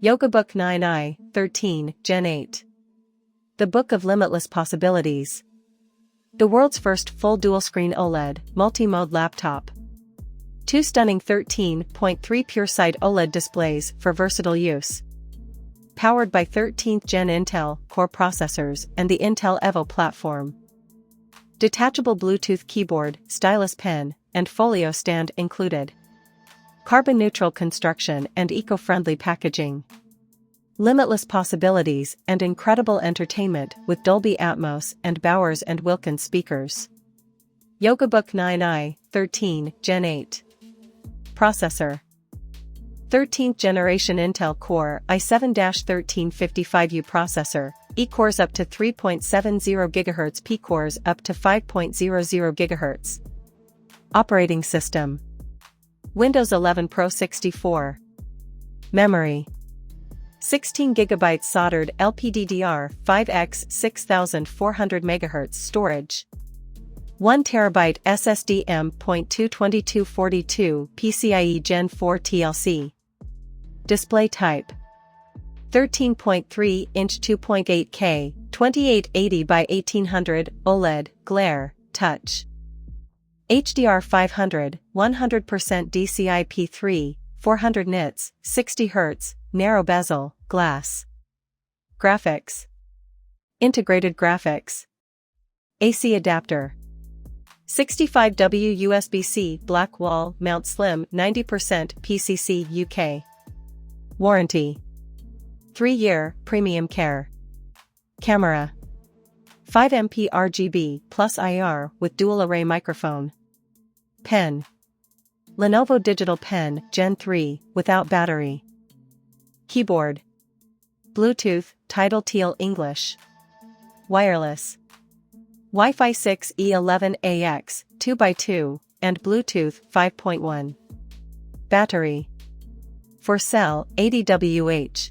Yoga Book 9i, 13, Gen 8. The Book of Limitless Possibilities. The world's first full dual-screen OLED, multi-mode laptop. Two stunning 13.3 pure-side OLED displays for versatile use. Powered by 13th Gen Intel Core processors and the Intel Evo platform. Detachable Bluetooth keyboard, stylus pen, and folio stand included. Carbon-neutral construction and eco-friendly packaging. Limitless possibilities and incredible entertainment with Dolby Atmos and Bowers & Wilkins speakers. Yoga Book 9i, 13, Gen 8. Processor. 13th generation Intel Core i7-1355U processor, E-cores up to 3.70 GHz, P-cores up to 5.00 GHz. Operating system. Windows 11 Pro 64. Memory. 16 GB soldered LPDDR5X 6400 MHz storage. 1 TB SSD M.2 PCIe Gen 4 TLC. Display type. 13.3-inch 2.8K, 2880 by 1800 OLED, glare, touch. HDR 500, 100% DCI-P3, 400 nits, 60 Hz, narrow bezel, glass. Graphics. Integrated graphics. AC adapter. 65W USB-C black wall mount slim 90% PCC UK. Warranty. 3-year premium care. Camera. 5MP RGB plus IR with dual array microphone. Pen. Lenovo Digital Pen Gen 3 without battery. Keyboard. Bluetooth, Tidal Teal English. Wireless. Wi-Fi 6E11AX 2x2 and Bluetooth 5.1. Battery. For cell 80 Wh.